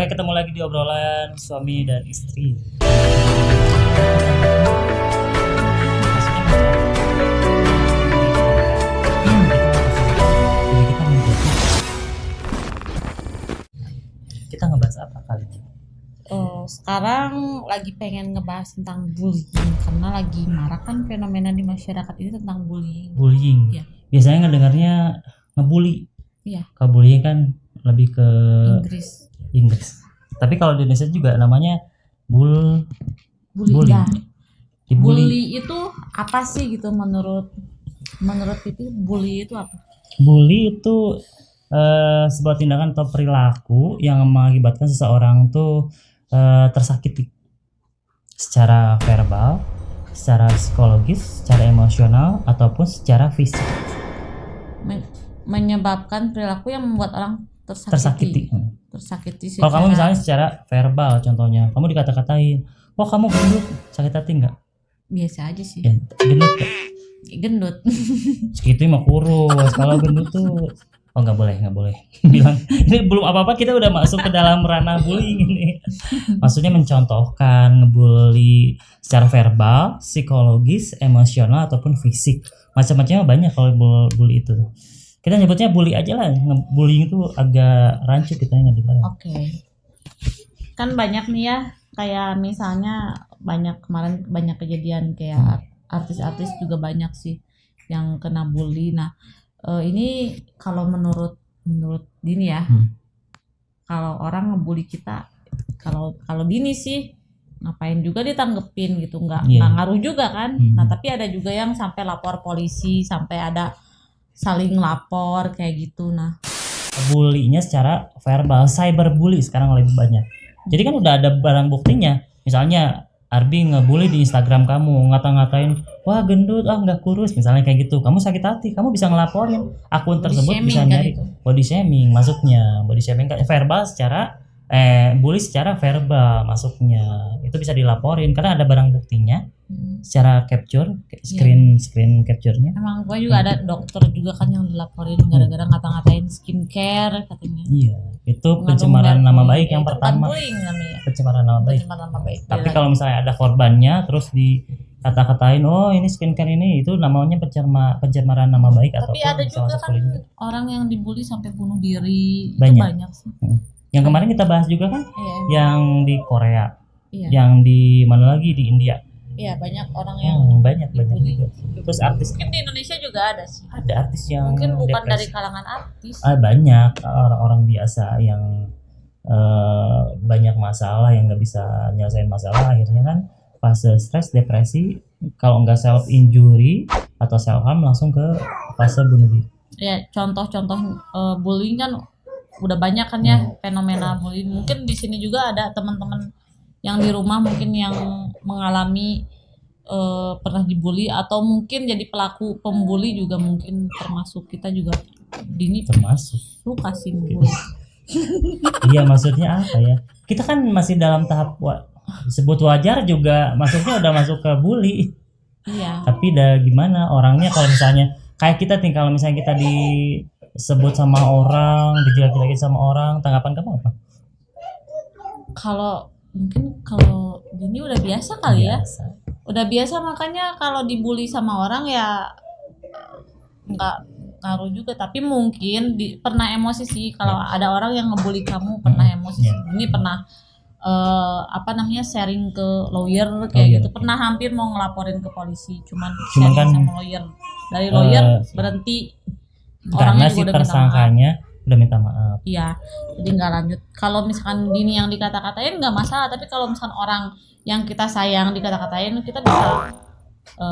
Oke, ketemu lagi di obrolan suami dan istri. Kita ngebahas apa kali ini? Sekarang lagi pengen ngebahas tentang bullying karena lagi marak kan fenomena di masyarakat ini tentang bullying. Bullying. Iya. Biasanya ngedengarnya ngebully. Iya. Kalau bullying kan lebih ke Inggris. Tapi kalau di Indonesia juga namanya bully. Ya. Dibully. Bully itu apa sih gitu menurut itu bully itu apa? Bully itu sebuah tindakan atau perilaku yang mengakibatkan seseorang tuh tersakiti secara verbal, secara psikologis, secara emosional ataupun secara fisik. Menyebabkan perilaku yang membuat orang tersakiti. Kalau kamu misalnya secara verbal, contohnya kamu dikata-katain, wah kamu gendut, sakit hati nggak? Biasa aja sih. Ya, gendut gak? Gendut. Segitu mah kurus. Kalau gendut tuh nggak boleh bilang ini belum apa-apa kita udah masuk ke dalam ranah bullying ini. Maksudnya mencontohkan ngebully secara verbal, psikologis, emosional ataupun fisik. Macam-macamnya banyak kalau bully itu. Kita nyebutnya bully aja lah. Bullying itu agak rancu kita ngedengarnya. Oke. Kan banyak nih ya, kayak misalnya kemarin banyak kejadian kayak artis-artis juga banyak sih yang kena bully. Nah, ini kalau menurut Dini ya, kalau orang ngebully kita, kalau Dini sih ngapain juga ditanggepin gitu, nggak ngaruh juga kan. Nah tapi ada juga yang sampai lapor polisi, sampai ada saling lapor kayak gitu. Nah bully-nya secara verbal, cyberbully sekarang lebih banyak. Jadi kan udah ada barang buktinya, misalnya Arbi ngebully di Instagram kamu, ngata-ngatain, wah gendut, nggak kurus, misalnya kayak gitu. Kamu sakit hati, kamu bisa ngelaporin akun tersebut, bisa nyari body shaming masuknya, body shaming verbal secara bully secara verbal masuknya, itu bisa dilaporin karena ada barang buktinya, secara capture, screen capture-nya. Emang gua juga ada dokter juga kan yang dilaporin gara-gara ngata-ngatain skincare katanya. Iya, itu pencemaran nama baik yang pertama. Pencemaran nama baik. Tapi kalau misalnya ada korbannya terus dikata-katain, oh ini skincare ini, itu namanya pencemaran nama baik. Tapi ada juga kan orang yang dibully sampai bunuh diri. Banyak. Itu banyak sih. Yang kemarin kita bahas juga kan, yang di Korea, yang di mana lagi, di India. Iya, banyak orang yang banyak juga. Terus artis mungkin di Indonesia juga ada sih. Ada artis yang mungkin bukan depresi. Dari kalangan artis. Banyak orang-orang biasa yang banyak masalah, yang nggak bisa nyelesain masalah, akhirnya kan fase stres, depresi, kalau nggak self injury atau self harm langsung ke fase bunuh diri. Ya, contoh-contoh bullying kan udah banyak kan ya, fenomena bullying. Mungkin di sini juga ada teman-teman yang di rumah mungkin yang mengalami pernah dibully atau mungkin jadi pelaku pembuli juga, mungkin termasuk kita juga. Dini termasuk. Lu kasih bully. Iya, maksudnya apa ya? Kita kan masih dalam tahap sebut wajar juga, maksudnya udah masuk ke bully. Iya. Tapi udah gimana orangnya, kalau misalnya kayak kita nih, kalau misalnya kita disebut sama orang, dijelek-jelekin sama orang, tanggapan kamu apa? Kalau Dini udah biasa kali ya. Udah biasa, makanya kalau dibully sama orang ya nggak ngaruh juga. Tapi mungkin pernah emosi sih kalau ada orang yang ngebully kamu, pernah emosi. Ini pernah sharing ke lawyer kayak gitu. Pernah hampir mau ngelaporin ke polisi, cuman sharing kan, sama lawyer. Dari lawyer berhenti. Karena si tersangkanya udah minta maaf. Iya, jadi nggak lanjut. Kalau misalkan Dini yang dikata-katain nggak masalah, tapi kalau misalkan orang yang kita sayang dikata-katain, kita bisa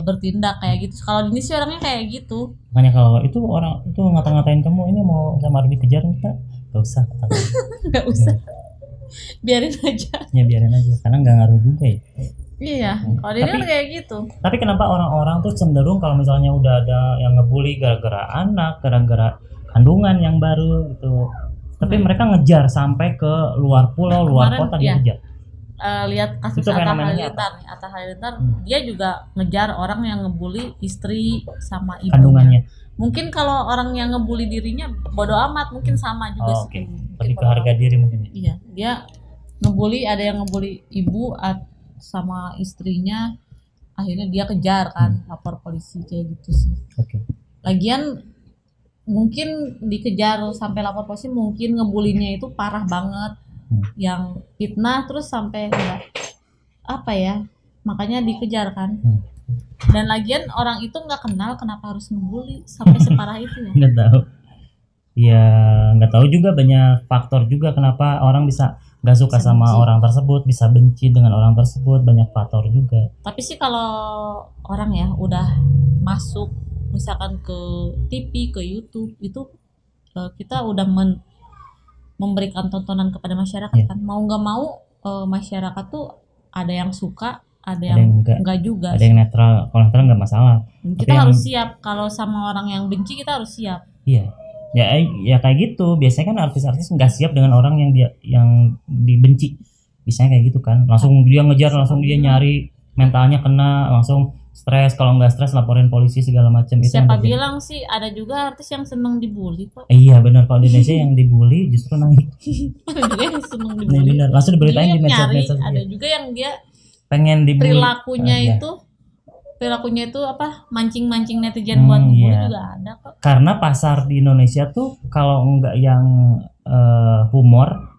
bertindak kayak gitu. Kalau Dini sih orangnya kayak gitu. Makanya kalau itu orang itu ngata-ngatain kamu, ini mau sama Arbi kejar kita, nggak usah. Nggak usah. Biarin aja. Ya biarin aja, karena nggak ngaruh juga ya. Iya, kalau Dini kan kayak gitu. Tapi kenapa orang-orang tuh cenderung kalau misalnya udah ada yang ngebully gara-gara anak, gara-gara kandungan yang baru gitu, tapi mereka ngejar sampai ke luar pulau, luar kota, dia ngejar. Lihat kasus Atta Halilintar, dia juga ngejar orang yang ngebully istri sama ibunya. Kandungannya. Mungkin kalau orang yang ngebully dirinya bodo amat, mungkin sama juga sih. Lebih ke harga diri mungkin. Iya, dia ngebully, ada yang ngebully ibu sama istrinya, akhirnya dia kejar kan, lapor polisi kayak gitu sih. Oke. Lagian mungkin dikejar sampai lapor polisi, mungkin ngebulinya itu parah banget, yang fitnah terus sampai enggak apa ya, makanya dikejar kan. Dan lagian orang itu nggak kenal, kenapa harus ngebully sampai separah itu ya? Nggak tahu. Ya nggak tahu juga, banyak faktor juga kenapa orang bisa nggak suka Bisa sama benci. orang tersebut, bisa benci dengan orang tersebut, banyak faktor juga. Tapi sih kalau orang ya udah masuk misalkan ke TV, ke YouTube itu, kita udah memberikan tontonan kepada masyarakat Iya. kan. Mau nggak mau masyarakat tuh ada yang suka, ada Ada yang yang enggak juga. Ada yang netral, kalau netral nggak masalah. Kita Tapi harus siap, kalau sama orang yang benci kita harus siap. Iya. Ya kayak gitu. Biasanya kan artis-artis nggak siap dengan orang yang dibenci. Biasanya kayak gitu kan. Langsung dia ngejar, langsung dia nyari, mentalnya kena, langsung stres. Kalau nggak stres laporin polisi segala macam. Itu yang Siapa terjadi. bilang sih ada juga artis yang seneng dibully kok. Iya benar, kalau di Indonesia yang dibully justru naik. Ada juga yang seneng Nah, dibully. benar. Langsung diberitain di Dia nyari, medsos. ada juga yang dia Pengen dibully. perilakunya itu apa, mancing-mancing netizen buat ngebully Iya. juga ada kok. Karena pasar di Indonesia tuh kalau nggak yang humor,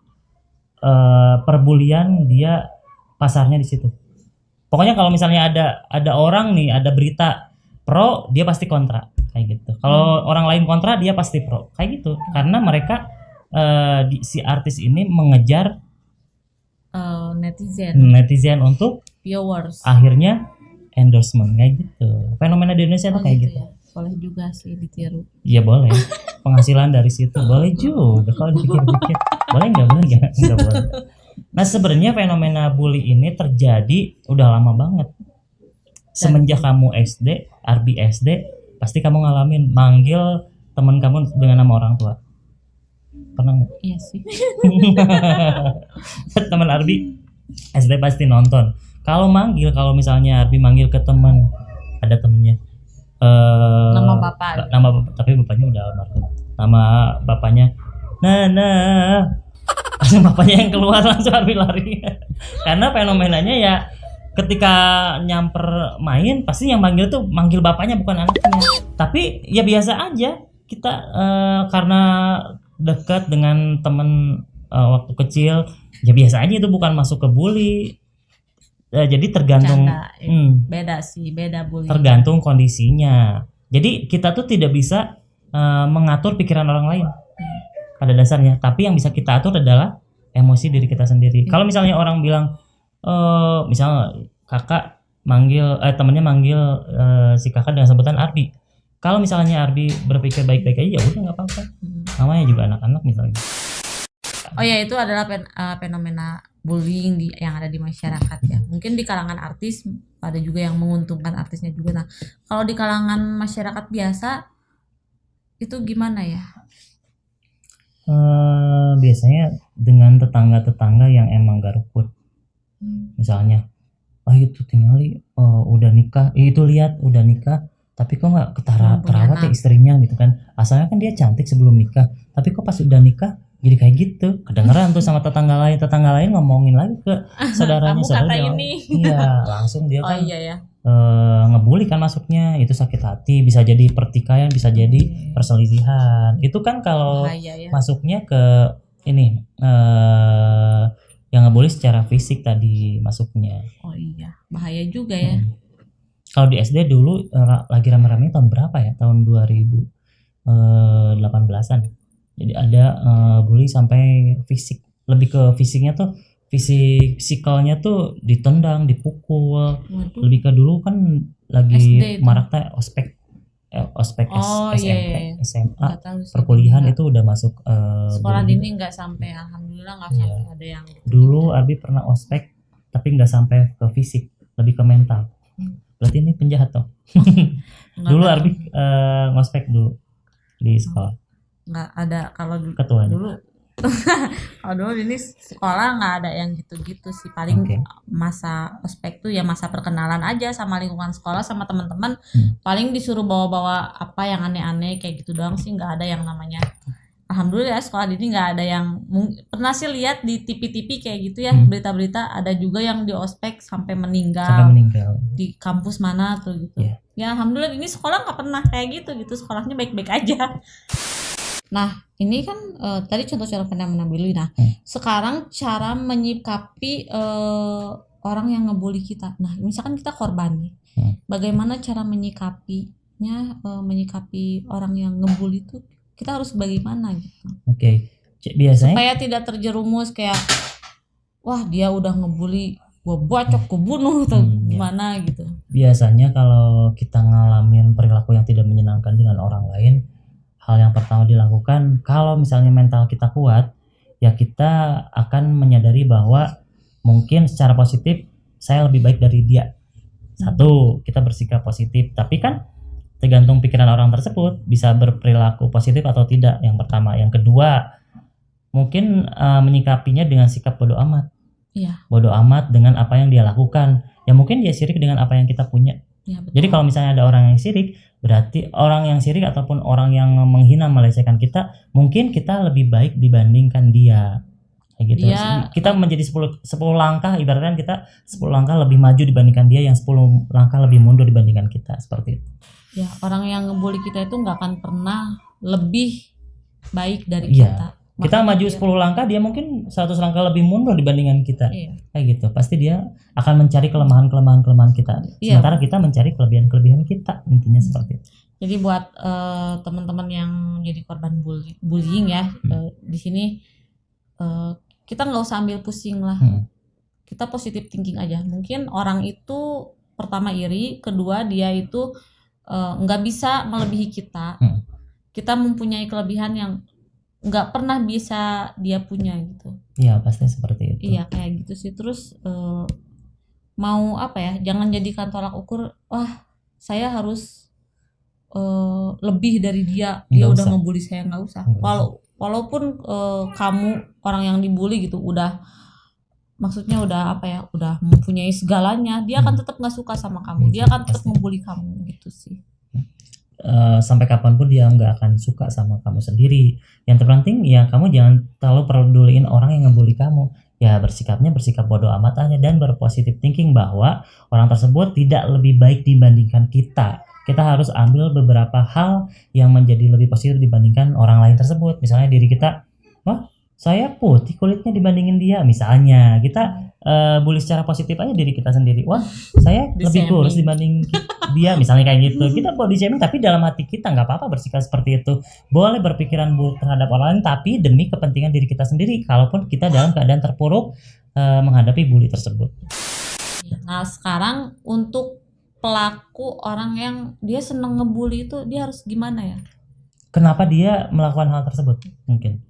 perbulian, dia pasarnya di situ. Pokoknya kalau misalnya ada orang nih, ada berita pro, dia pasti kontra kayak gitu. Kalau orang lain kontra, dia pasti pro kayak gitu. Karena mereka si artis ini mengejar netizen untuk Viewers. akhirnya endorsement kayak gitu. Fenomena di Indonesia tuh kayak gitu. Ya. Boleh juga sih ditiru. Iya boleh. Penghasilan dari situ boleh juga kalau dipikir-pikir. Boleh nggak? Boleh nggak? Nggak boleh. Nah sebenarnya fenomena bully ini terjadi udah lama banget. Semenjak kamu SD, Arbi SD, pasti kamu ngalamin manggil teman kamu dengan nama orang tua. Pernah nggak? Iya sih. Teman Arbi SD pasti nonton. Kalau misalnya Arbi manggil ke teman, ada temennya. Nama bapak. Nama bapak, tapi bapaknya udah almarhum. Nama bapaknya, nah, langsung bapaknya yang keluar, langsung Arbi lari. Karena fenomenanya ya, ketika nyamper main, pasti yang manggil tuh manggil bapaknya bukan anaknya. Tapi ya biasa aja kita karena dekat dengan temen waktu kecil, ya biasa aja, itu bukan masuk ke bully. Jadi tergantung Beda bully. Tergantung kondisinya. Jadi kita tuh tidak bisa mengatur pikiran orang lain pada dasarnya, tapi yang bisa kita atur adalah emosi diri kita sendiri. Kalau misalnya orang bilang misalnya kakak temennya manggil si kakak dengan sebutan Arbi. Kalau misalnya Arbi berpikir baik-baik aja, ya udah nggak apa-apa. Namanya juga anak-anak misalnya. Oh ya, itu adalah fenomena bullying yang ada di masyarakat ya. Mungkin di kalangan artis ada juga yang menguntungkan artisnya juga. Nah, kalau di kalangan masyarakat biasa itu gimana ya? Biasanya dengan tetangga-tetangga yang emang gak rukun. Misalnya, itu tinggali udah nikah, itu lihat udah nikah, tapi kok nggak terawat ya istrinya gitu kan. Asalnya kan dia cantik sebelum nikah, tapi kok pas udah nikah jadi kayak gitu. Kedengeran tuh sama tetangga lain ngomongin lagi ke saudaranya. Kamu kata ini. Iya, langsung dia kan iya ya. ngebully kan masuknya. Itu sakit hati, bisa jadi pertikaian, bisa jadi perselisihan. Itu kan kalau masuknya ke ini yang ngebully secara fisik tadi masuknya. Oh iya, bahaya juga ya. Kalau di SD dulu lagi rame-rame tahun berapa ya? Tahun 2018-an. Jadi ada bully sampai fisik. Lebih ke fisiknya tuh, fisikalnya tuh ditendang, dipukul. Waduh. Lebih ke dulu kan lagi maraknya ospek SMP, SMA, perkuliahan itu udah masuk sekolah dini nggak sampai, alhamdulillah nggak sampai ada yang dulu Abi pernah ospek tapi nggak sampai ke fisik, lebih ke mental. Berarti ini penjahat toh. Dulu Arbi ngospek dulu di sekolah. Nggak ada kalau ketuanya. Kalau dulu ini sekolah nggak ada yang gitu-gitu sih. Paling masa ospek tuh ya masa perkenalan aja sama lingkungan sekolah, sama teman-teman. Paling disuruh bawa-bawa apa yang aneh-aneh kayak gitu doang sih, nggak ada yang namanya alhamdulillah ya, sekolah ini nggak ada yang pernah sih lihat di TV-TV kayak gitu ya, berita-berita ada juga yang di ospek sampai meninggal di kampus mana tuh gitu. Ya alhamdulillah ini sekolah nggak pernah kayak gitu sekolahnya baik-baik aja. Nah ini kan tadi contoh-contoh fenomena bully. Nah sekarang cara menyikapi orang yang ngebully kita. Nah misalkan kita korban nih, bagaimana cara menyikapinya, menyikapi orang yang ngebully itu kita harus bagaimana gitu. Oke. Biasanya supaya tidak terjerumus kayak wah dia udah ngebully, gua bacok, gua bunuh atau gimana gitu. Biasanya kalau kita ngalamin perilaku yang tidak menyenangkan dengan orang lain, hal yang pertama dilakukan kalau misalnya mental kita kuat, ya kita akan menyadari bahwa mungkin secara positif saya lebih baik dari dia. Satu, kita bersikap positif, tapi kan tergantung pikiran orang tersebut bisa berperilaku positif atau tidak. Yang pertama, yang kedua, mungkin menyikapinya dengan sikap bodoh amat. Iya. Bodoh amat dengan apa yang dia lakukan. Ya mungkin dia sirik dengan apa yang kita punya. Ya, betul. Jadi kalau misalnya ada orang yang sirik, berarti orang yang sirik ataupun orang yang menghina melecehkan kita, mungkin kita lebih baik dibandingkan dia. Kayak gitu. Kita menjadi 10 langkah, ibaratnya kita 10 langkah lebih maju dibandingkan dia yang 10 langkah lebih mundur dibandingkan kita, seperti itu. Ya, orang yang ngebully kita itu nggak akan pernah lebih baik dari kita. Kita maju 10 langkah, dia mungkin 100 langkah lebih mundur dibandingkan kita. Kayak gitu. Pasti dia akan mencari kelemahan kita. Sementara kita mencari kelebihan kita. Intinya seperti itu. Jadi buat teman-teman yang jadi korban bullying ya, di sini kita nggak usah ambil pusing lah. Kita positive thinking aja. Mungkin orang itu pertama iri, kedua dia itu nggak bisa melebihi kita. Kita mempunyai kelebihan yang nggak pernah bisa dia punya gitu. Iya pasti seperti itu. Iya kayak gitu sih. Terus mau apa ya? Jangan jadikan tolak ukur. Wah saya harus lebih dari dia. Dia udah ngebully saya, nggak usah. Walaupun kamu orang yang dibully gitu udah maksudnya udah apa ya, udah mempunyai segalanya, dia akan tetap nggak suka sama kamu, dia akan tetap ngebully kamu gitu sih. Sampai kapanpun dia nggak akan suka sama kamu sendiri. Yang terpenting ya kamu jangan terlalu peduliin orang yang ngebully kamu. Ya bersikap bodoh amat aja dan berpositif thinking bahwa orang tersebut tidak lebih baik dibandingkan kita. Kita harus ambil beberapa hal yang menjadi lebih positif dibandingkan orang lain tersebut. Misalnya diri kita, wah saya putih kulitnya dibandingin dia, misalnya kita bully secara positif aja diri kita sendiri. Wah saya lebih kurus dibanding dia, misalnya kayak gitu. Kita body shaming tapi dalam hati kita nggak apa-apa bersikap seperti itu. Boleh berpikiran buruk terhadap orang lain tapi demi kepentingan diri kita sendiri. Kalaupun kita dalam keadaan terpuruk menghadapi bully tersebut. Nah sekarang untuk pelaku orang yang dia seneng ngebully itu dia harus gimana ya? Kenapa dia melakukan hal tersebut? Mungkin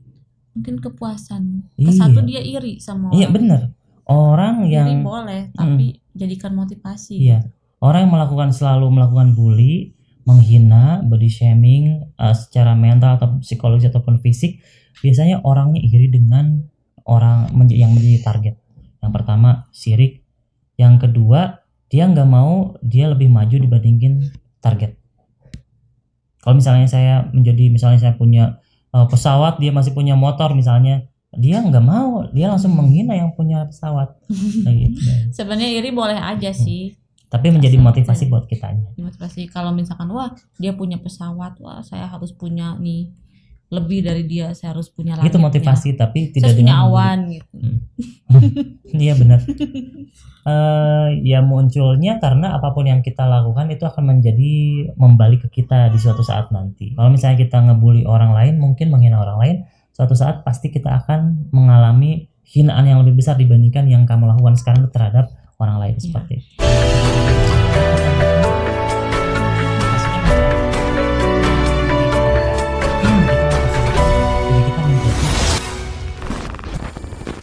kepuasan. Satu dia iri sama orang. Iya benar. Orang yang iri boleh, tapi jadikan motivasi. Iya. Orang yang selalu melakukan bully, menghina, body shaming secara mental atau psikologis ataupun fisik, biasanya orangnya iri dengan orang yang menjadi target. Yang pertama sirik, yang kedua dia nggak mau dia lebih maju dibandingin target. Kalau misalnya saya punya pesawat, dia masih punya motor misalnya, dia nggak mau, dia langsung menghina yang punya pesawat. Gitu. Sebenarnya iri boleh aja sih, tapi menjadi motivasi buat kitanya. Motivasi kalau misalkan wah dia punya pesawat, wah saya harus punya nih lebih dari dia, saya harus punya langitnya. Itu motivasi tapi tidak dengan awan gitu. Iya benar. Ya munculnya karena apapun yang kita lakukan itu akan membalik ke kita di suatu saat nanti. Kalau misalnya kita ngebully orang lain, mungkin menghina orang lain, suatu saat pasti kita akan mengalami hinaan yang lebih besar dibandingkan yang kamu lakukan sekarang terhadap orang lain seperti itu.